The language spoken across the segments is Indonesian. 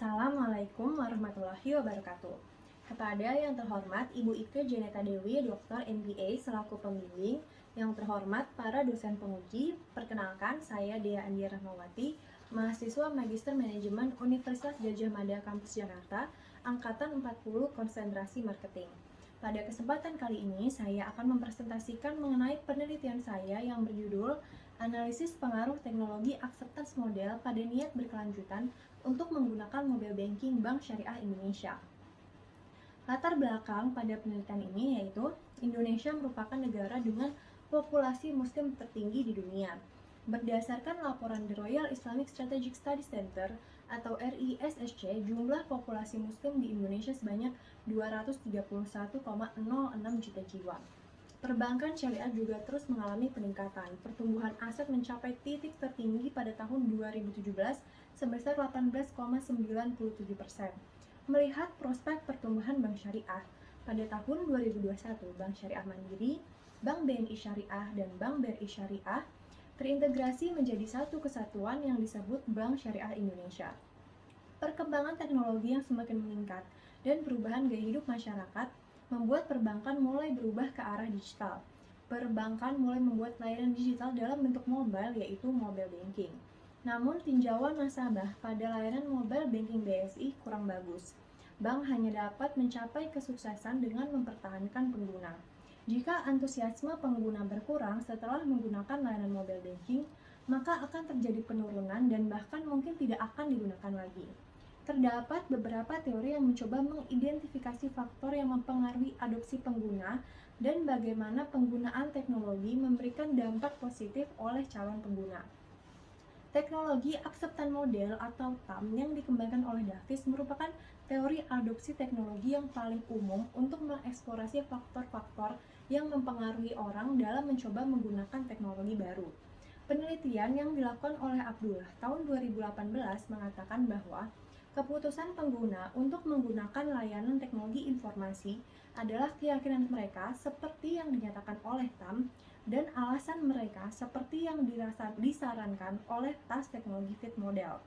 Assalamualaikum warahmatullahi wabarakatuh. Kepada yang terhormat Ibu Ike Jeneta Dewi, Dr. MBA selaku pembimbing, yang terhormat para dosen penguji, perkenalkan saya Dea Andi Rahmawati, mahasiswa Magister Manajemen Universitas Gadjah Mada Kampus Jakarta, angkatan 40 konsentrasi marketing. Pada kesempatan kali ini, saya akan mempresentasikan mengenai penelitian saya yang berjudul Analisis Pengaruh Teknologi Acceptance Model pada Niat Berkelanjutan untuk menggunakan Mobile Banking Bank Syariah Indonesia. Latar belakang pada penelitian ini yaitu Indonesia merupakan negara dengan populasi muslim tertinggi di dunia. Berdasarkan laporan The Royal Islamic Strategic Study Center atau RISSC, jumlah populasi muslim di Indonesia sebanyak 231,06 juta jiwa. Perbankan syariah juga terus mengalami peningkatan. Pertumbuhan aset mencapai titik tertinggi pada tahun 2017 sebesar 18,97%. Melihat prospek pertumbuhan bank syariah, pada tahun 2021 Bank Syariah Mandiri, Bank BNI Syariah, dan Bank BRI Syariah terintegrasi menjadi satu kesatuan yang disebut Bank Syariah Indonesia. Perkembangan teknologi yang semakin meningkat dan perubahan gaya hidup masyarakat membuat perbankan mulai berubah ke arah digital. Perbankan mulai membuat layanan digital dalam bentuk mobile, yaitu mobile banking. Namun, tinjauan nasabah pada layanan mobile banking BSI kurang bagus. Bank hanya dapat mencapai kesuksesan dengan mempertahankan pengguna. Jika antusiasme pengguna berkurang setelah menggunakan layanan mobile banking, maka akan terjadi penurunan dan bahkan mungkin tidak akan digunakan lagi. Terdapat beberapa teori yang mencoba mengidentifikasi faktor yang mempengaruhi adopsi pengguna dan bagaimana penggunaan teknologi memberikan dampak positif oleh calon pengguna. Teknologi Acceptance Model atau TAM yang dikembangkan oleh Davis merupakan teori adopsi teknologi yang paling umum untuk mengeksplorasi faktor-faktor yang mempengaruhi orang dalam mencoba menggunakan teknologi baru. Penelitian yang dilakukan oleh Abdullah tahun 2018 mengatakan bahwa keputusan pengguna untuk menggunakan layanan teknologi informasi adalah keyakinan mereka seperti yang dinyatakan oleh TAM dan alasan mereka seperti yang disarankan oleh tas teknologi fit model.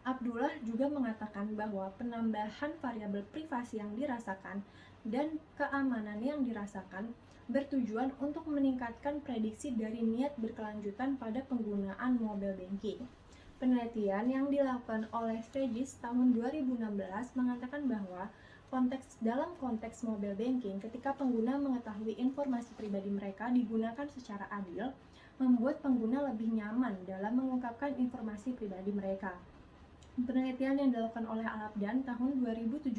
Abdullah juga mengatakan bahwa penambahan variabel privasi yang dirasakan dan keamanan yang dirasakan bertujuan untuk meningkatkan prediksi dari niat berkelanjutan pada penggunaan mobile banking. Penelitian yang dilakukan oleh Strategis tahun 2016 mengatakan bahwa dalam konteks mobile banking, ketika pengguna mengetahui informasi pribadi mereka digunakan secara adil, membuat pengguna lebih nyaman dalam mengungkapkan informasi pribadi mereka. Penelitian yang dilakukan oleh Al-Abdan tahun 2017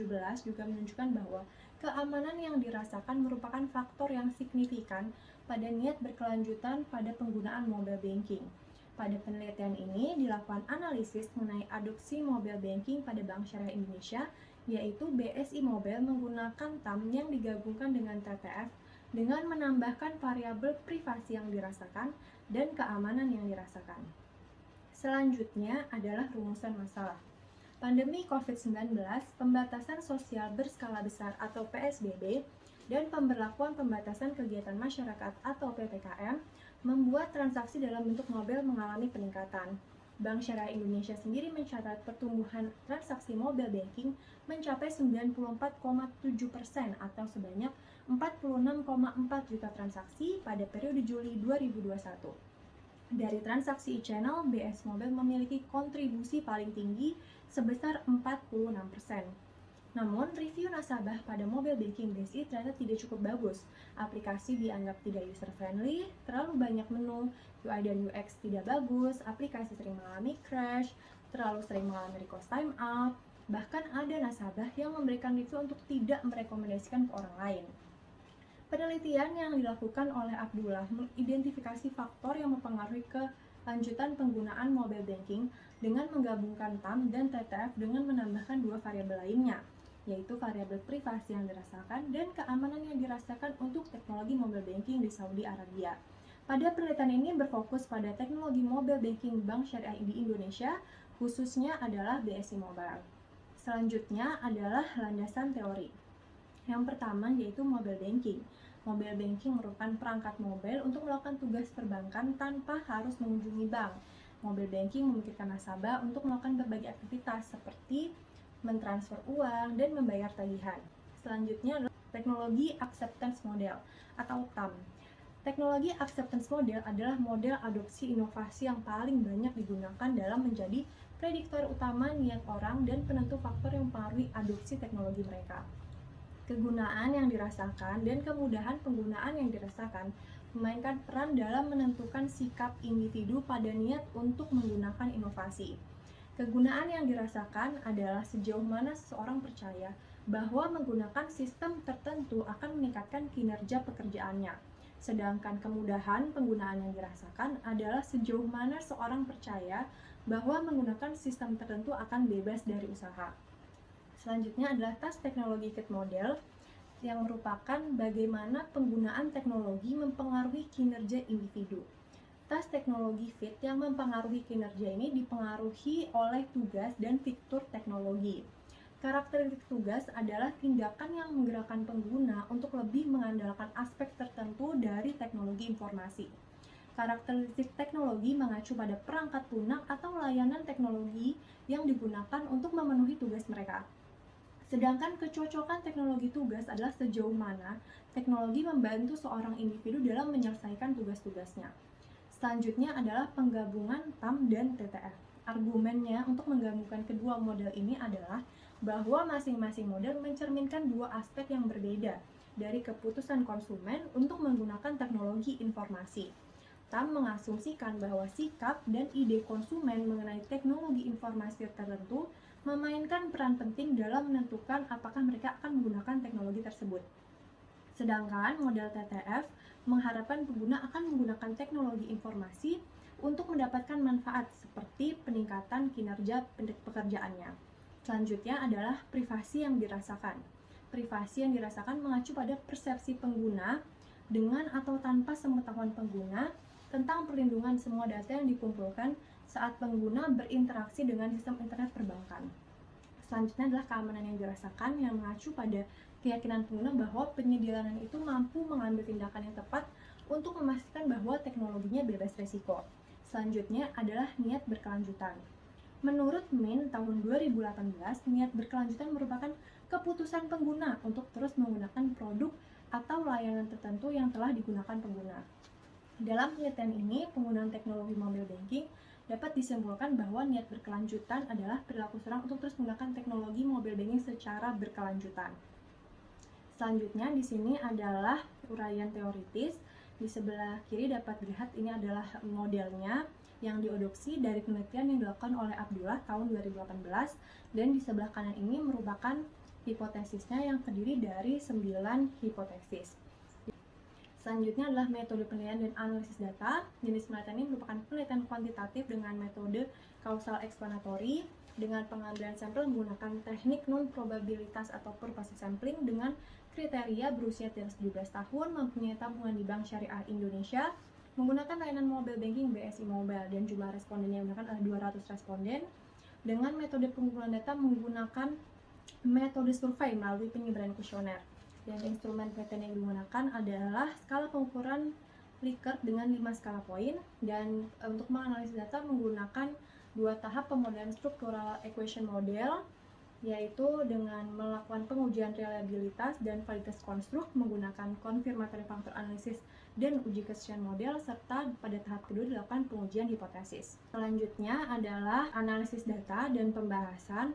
juga menunjukkan bahwa keamanan yang dirasakan merupakan faktor yang signifikan pada niat berkelanjutan pada penggunaan mobile banking. Pada penelitian ini dilakukan analisis mengenai adopsi mobile banking pada Bank Syariah Indonesia, yaitu BSI Mobile menggunakan TAM yang digabungkan dengan TTF dengan menambahkan variabel privasi yang dirasakan dan keamanan yang dirasakan. Selanjutnya adalah rumusan masalah. Pandemi COVID-19, pembatasan sosial berskala besar atau PSBB, dan pemberlakuan pembatasan kegiatan masyarakat atau PPKM membuat transaksi dalam bentuk mobile mengalami peningkatan. Bank Syariah Indonesia sendiri mencatat pertumbuhan transaksi mobile banking mencapai 94,7% atau sebanyak 46,4 juta transaksi pada periode Juli 2021. Dari transaksi e-channel, BS Mobile memiliki kontribusi paling tinggi sebesar 46%. Namun, review nasabah pada mobile banking BSI ternyata tidak cukup bagus. Aplikasi dianggap tidak user-friendly, terlalu banyak menu, UI dan UX tidak bagus, aplikasi sering mengalami crash, terlalu sering mengalami request timeout, bahkan ada nasabah yang memberikan review untuk tidak merekomendasikan ke orang lain. Penelitian yang dilakukan oleh Abdullah mengidentifikasi faktor yang mempengaruhi kelanjutan penggunaan mobile banking dengan menggabungkan TAM dan TTF dengan menambahkan dua variabel lainnya, yaitu variabel privasi yang dirasakan dan keamanan yang dirasakan untuk teknologi mobile banking di Saudi Arabia. Pada penelitian ini berfokus pada teknologi mobile banking Bank Syariah di Indonesia, khususnya adalah BSI Mobile. Selanjutnya adalah landasan teori. Yang pertama yaitu mobile banking. Mobile banking merupakan perangkat mobile untuk melakukan tugas perbankan tanpa harus mengunjungi bank. Mobile banking memungkinkan nasabah untuk melakukan berbagai aktivitas seperti mentransfer uang dan membayar tagihan. Selanjutnya adalah teknologi acceptance model atau TAM. Teknologi acceptance model adalah model adopsi inovasi yang paling banyak digunakan dalam menjadi prediktor utama niat orang dan penentu faktor yang mempengaruhi adopsi teknologi mereka. Kegunaan yang dirasakan dan kemudahan penggunaan yang dirasakan memainkan peran dalam menentukan sikap individu pada niat untuk menggunakan inovasi. Kegunaan yang dirasakan adalah sejauh mana seseorang percaya bahwa menggunakan sistem tertentu akan meningkatkan kinerja pekerjaannya. Sedangkan kemudahan penggunaan yang dirasakan adalah sejauh mana seorang percaya bahwa menggunakan sistem tertentu akan bebas dari usaha. Selanjutnya adalah task teknologi fit model yang merupakan bagaimana penggunaan teknologi mempengaruhi kinerja individu. Task teknologi fit yang mempengaruhi kinerja ini dipengaruhi oleh tugas dan fitur teknologi. Karakteristik tugas adalah tindakan yang menggerakkan pengguna untuk lebih mengandalkan aspek tertentu dari teknologi informasi. Karakteristik teknologi mengacu pada perangkat lunak atau layanan teknologi yang digunakan untuk memenuhi tugas mereka. Sedangkan kecocokan teknologi tugas adalah sejauh mana teknologi membantu seorang individu dalam menyelesaikan tugas-tugasnya. Selanjutnya adalah penggabungan TAM dan TTF. Argumennya untuk menggabungkan kedua model ini adalah bahwa masing-masing model mencerminkan dua aspek yang berbeda dari keputusan konsumen untuk menggunakan teknologi informasi. TAM mengasumsikan bahwa sikap dan ide konsumen mengenai teknologi informasi tertentu memainkan peran penting dalam menentukan apakah mereka akan menggunakan teknologi tersebut. Sedangkan model TTF mengharapkan pengguna akan menggunakan teknologi informasi untuk mendapatkan manfaat seperti peningkatan kinerja pekerjaannya. Selanjutnya adalah privasi yang dirasakan. Privasi yang dirasakan mengacu pada persepsi pengguna dengan atau tanpa sepengetahuan pengguna tentang perlindungan semua data yang dikumpulkan saat pengguna berinteraksi dengan sistem internet perbankan. Selanjutnya adalah keamanan yang dirasakan yang mengacu pada keyakinan pengguna bahwa penyedia layanan itu mampu mengambil tindakan yang tepat untuk memastikan bahwa teknologinya bebas risiko. Selanjutnya adalah niat berkelanjutan. Menurut Min tahun 2018, niat berkelanjutan merupakan keputusan pengguna untuk terus menggunakan produk atau layanan tertentu yang telah digunakan pengguna. Dalam penelitian ini, penggunaan teknologi mobile banking dapat disimpulkan bahwa niat berkelanjutan adalah perilaku seorang untuk terus menggunakan teknologi mobile banking secara berkelanjutan. Selanjutnya di sini adalah uraian teoritis. Di sebelah kiri dapat dilihat ini adalah modelnya yang diadopsi dari penelitian yang dilakukan oleh Abdullah tahun 2018, dan di sebelah kanan ini merupakan hipotesisnya yang terdiri dari 9 hipotesis. Selanjutnya adalah metode penilaian dan analisis data. Jenis penelitian ini merupakan penelitian kuantitatif dengan metode causal explanatory dengan pengambilan sampel menggunakan teknik non-probabilitas atau purposive sampling dengan kriteria berusia di atas 17 tahun, mempunyai tabungan di Bank Syariah Indonesia, menggunakan layanan mobile banking BSI Mobile, dan jumlah responden yang digunakan adalah 200 responden. Dengan metode pengumpulan data menggunakan metode survei melalui penyebaran kuesioner. Dan instrumen penelitian yang digunakan adalah skala pengukuran Likert dengan 5 skala poin, dan untuk menganalisis data menggunakan 2 tahap pemodelan struktural equation model, yaitu dengan melakukan pengujian reliabilitas dan validitas konstruk menggunakan confirmatory factor analysis dan uji kesesuaian model, serta pada tahap kedua dilakukan pengujian hipotesis. Selanjutnya adalah analisis data dan pembahasan.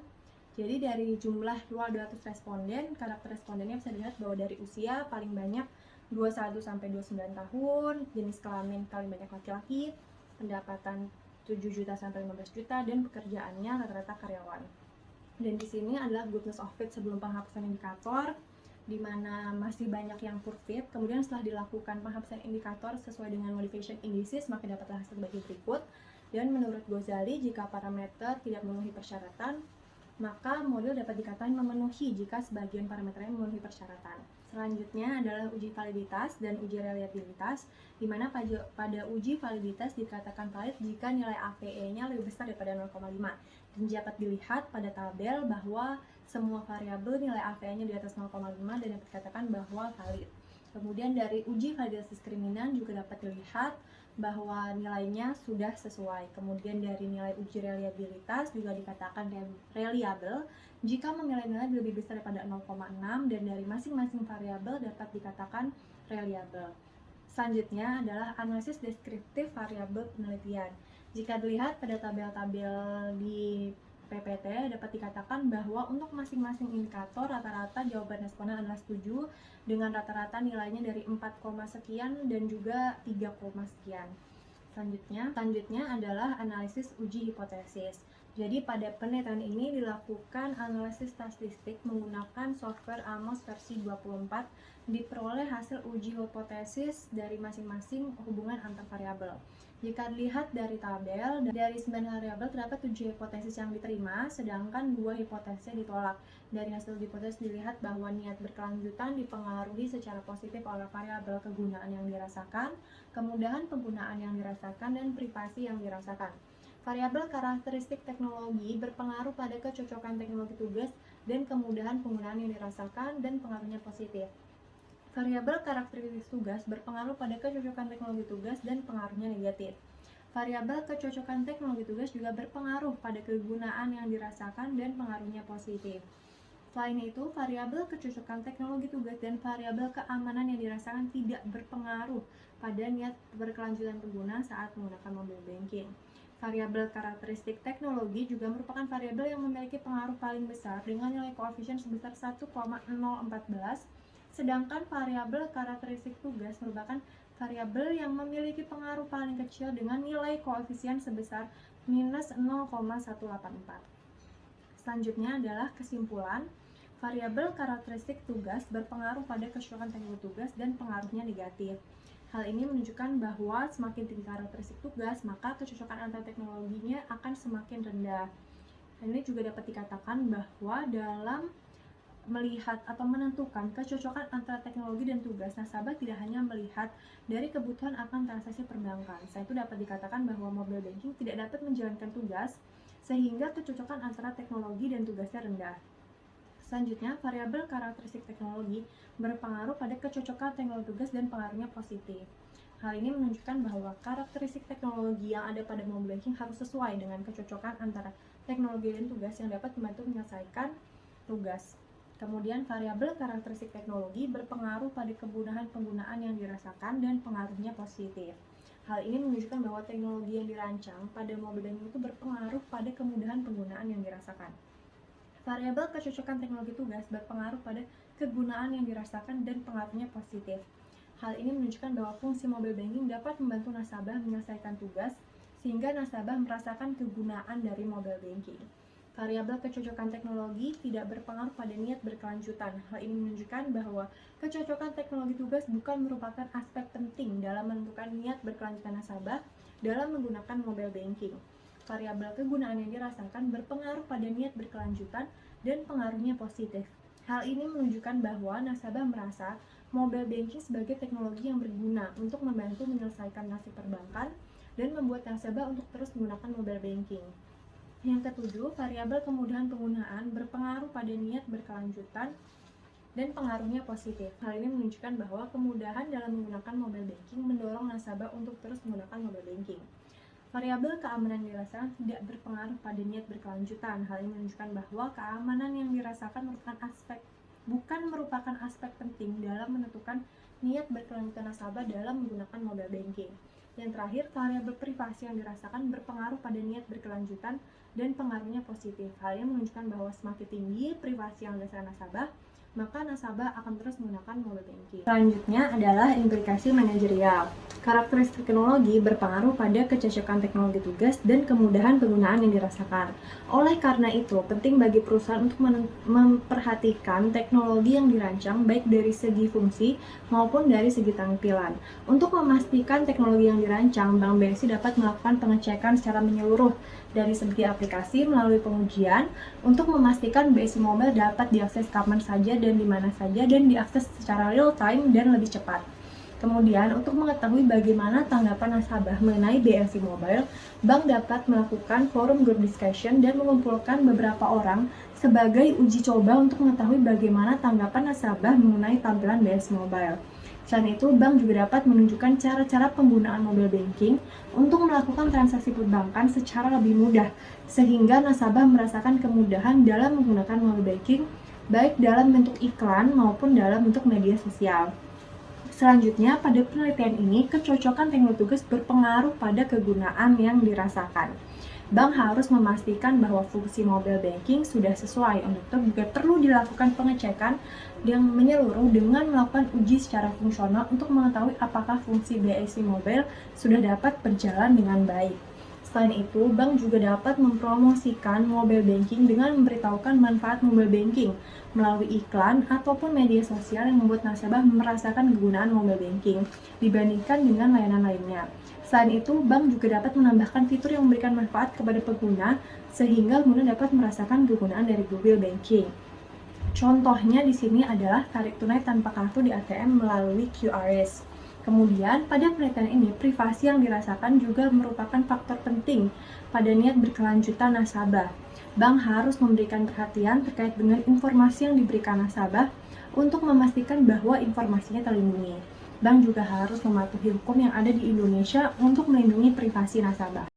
Jadi dari jumlah 200 responden, karakter respondennya bisa dilihat bahwa dari usia paling banyak 21 sampai 29 tahun, jenis kelamin paling banyak laki-laki, pendapatan 7 juta sampai 15 juta, dan pekerjaannya rata-rata karyawan. Dan di sini adalah goodness of fit sebelum penghapusan indikator, di mana masih banyak yang poor fit. Kemudian setelah dilakukan penghapusan indikator sesuai dengan modification indices, maka dapatlah hasil sebagai berikut. Dan menurut Ghazali, jika parameter tidak memenuhi persyaratan, maka model dapat dikatakan memenuhi jika sebagian parameternya memenuhi persyaratan. Selanjutnya adalah uji validitas dan uji reliabilitas, di mana pada uji validitas dikatakan valid jika nilai APE-nya lebih besar daripada 0,5. Dan dapat dilihat pada tabel bahwa semua variabel nilai APE-nya di atas 0,5 dan dapat dikatakan bahwa valid. Kemudian dari uji validasi diskriminan juga dapat dilihat bahwa nilainya sudah sesuai. Kemudian dari nilai uji reliabilitas juga dikatakan reliable jika memilih nilai lebih besar daripada 0,6 dan dari masing-masing variabel dapat dikatakan reliable. Selanjutnya adalah analisis deskriptif variabel penelitian. Jika dilihat pada tabel-tabel di PPT dapat dikatakan bahwa untuk masing-masing indikator rata-rata jawaban responden adalah setuju dengan rata-rata nilainya dari 4, sekian dan juga 3, sekian. Selanjutnya adalah analisis uji hipotesis. Jadi pada penelitian ini dilakukan analisis statistik menggunakan software AMOS versi 24, diperoleh hasil uji hipotesis dari masing-masing hubungan antar variabel. Jika dilihat dari tabel, dari 9 variabel terdapat 7 hipotesis yang diterima, sedangkan 2 hipotesis ditolak. Dari hasil hipotesis dilihat bahwa niat berkelanjutan dipengaruhi secara positif oleh variabel kegunaan yang dirasakan, kemudahan penggunaan yang dirasakan, dan privasi yang dirasakan. Variabel karakteristik teknologi berpengaruh pada kecocokan teknologi tugas dan kemudahan penggunaan yang dirasakan dan pengaruhnya positif. Variabel karakteristik tugas berpengaruh pada kecocokan teknologi tugas dan pengaruhnya negatif. Variabel kecocokan teknologi tugas juga berpengaruh pada kegunaan yang dirasakan dan pengaruhnya positif. Selain itu, variabel kecocokan teknologi tugas dan variabel keamanan yang dirasakan tidak berpengaruh pada niat berkelanjutan pengguna saat menggunakan mobile banking. Variabel karakteristik teknologi juga merupakan variabel yang memiliki pengaruh paling besar dengan nilai koefisien sebesar 1,014, sedangkan variabel karakteristik tugas merupakan variabel yang memiliki pengaruh paling kecil dengan nilai koefisien sebesar minus 0,184. Selanjutnya adalah kesimpulan. Variabel karakteristik tugas berpengaruh pada kecocokan teknologi tugas dan pengaruhnya negatif. Hal ini menunjukkan bahwa semakin tinggi karakteristik tugas, maka kecocokan antar teknologinya akan semakin rendah. Ini juga dapat dikatakan bahwa dalam melihat atau menentukan kecocokan antara teknologi dan tugas, nasabah tidak hanya melihat dari kebutuhan akan transaksi perbankan. Selain itu dapat dikatakan bahwa mobile banking tidak dapat menjalankan tugas, sehingga kecocokan antara teknologi dan tugasnya rendah. Selanjutnya, variabel karakteristik teknologi berpengaruh pada kecocokan teknologi tugas dan pengaruhnya positif. Hal ini menunjukkan bahwa karakteristik teknologi yang ada pada mobile banking harus sesuai dengan kecocokan antara teknologi dan tugas yang dapat membantu menyelesaikan tugas. Kemudian, variabel karakteristik teknologi berpengaruh pada kemudahan penggunaan yang dirasakan dan pengaruhnya positif. Hal ini menunjukkan bahwa teknologi yang dirancang pada mobile banking itu berpengaruh pada kemudahan penggunaan yang dirasakan. Variabel kecocokan teknologi tugas berpengaruh pada kegunaan yang dirasakan dan pengaruhnya positif. Hal ini menunjukkan bahwa fungsi mobile banking dapat membantu nasabah menyelesaikan tugas, sehingga nasabah merasakan kegunaan dari mobile banking. Variabel kecocokan teknologi tidak berpengaruh pada niat berkelanjutan. Hal ini menunjukkan bahwa kecocokan teknologi tugas bukan merupakan aspek penting dalam menentukan niat berkelanjutan nasabah dalam menggunakan mobile banking. Variabel kegunaan yang dirasakan berpengaruh pada niat berkelanjutan dan pengaruhnya positif. Hal ini menunjukkan bahwa nasabah merasa mobile banking sebagai teknologi yang berguna untuk membantu menyelesaikan nasib perbankan dan membuat nasabah untuk terus menggunakan mobile banking. Yang ketujuh, variabel kemudahan penggunaan berpengaruh pada niat berkelanjutan dan pengaruhnya positif. Hal ini menunjukkan bahwa kemudahan dalam menggunakan mobile banking mendorong nasabah untuk terus menggunakan mobile banking. Variabel keamanan yang dirasakan tidak berpengaruh pada niat berkelanjutan. Hal ini menunjukkan bahwa keamanan yang dirasakan bukan merupakan aspek penting dalam menentukan niat berkelanjutan nasabah dalam menggunakan mobile banking. Yang terakhir, variabel privasi yang dirasakan berpengaruh pada niat berkelanjutan dan pengaruhnya positif. Hal ini menunjukkan bahwa semakin tinggi privasi yang dirasakan nasabah, maka nasabah akan terus menggunakan mobile banking. Selanjutnya adalah implikasi manajerial. Karakteristik teknologi berpengaruh pada kecocokan teknologi tugas dan kemudahan penggunaan yang dirasakan. Oleh karena itu, penting bagi perusahaan untuk memperhatikan teknologi yang dirancang baik dari segi fungsi maupun dari segi tampilan. Untuk memastikan teknologi yang dirancang, Bank BRI dapat melakukan pengecekan secara menyeluruh dari segi aplikasi melalui pengujian untuk memastikan BSI Mobile dapat diakses kapan saja dan di mana saja dan diakses secara real time dan lebih cepat. Kemudian, untuk mengetahui bagaimana tanggapan nasabah mengenai BSI Mobile, bank dapat melakukan forum group discussion dan mengumpulkan beberapa orang sebagai uji coba untuk mengetahui bagaimana tanggapan nasabah mengenai tampilan BSI Mobile. Selain itu, bank juga dapat menunjukkan cara-cara penggunaan mobile banking untuk melakukan transaksi perbankan secara lebih mudah, sehingga nasabah merasakan kemudahan dalam menggunakan mobile banking, baik dalam bentuk iklan maupun dalam bentuk media sosial. Selanjutnya, pada penelitian ini, kecocokan teknologi berpengaruh pada kegunaan yang dirasakan. Bank harus memastikan bahwa fungsi mobile banking sudah sesuai. Untuk itu juga perlu dilakukan pengecekan yang menyeluruh dengan melakukan uji secara fungsional untuk mengetahui apakah fungsi BSI Mobile sudah dapat berjalan dengan baik. Selain itu, bank juga dapat mempromosikan mobile banking dengan memberitahukan manfaat mobile banking melalui iklan ataupun media sosial yang membuat nasabah merasakan kegunaan mobile banking dibandingkan dengan layanan lainnya. Selain itu, bank juga dapat menambahkan fitur yang memberikan manfaat kepada pengguna sehingga pengguna dapat merasakan kegunaan dari mobile banking. Contohnya di sini adalah tarik tunai tanpa kartu di ATM melalui QRS. Kemudian, pada penelitian ini, privasi yang dirasakan juga merupakan faktor penting pada niat berkelanjutan nasabah. Bank harus memberikan perhatian terkait dengan informasi yang diberikan nasabah untuk memastikan bahwa informasinya terlindungi. Bank juga harus mematuhi hukum yang ada di Indonesia untuk melindungi privasi nasabah.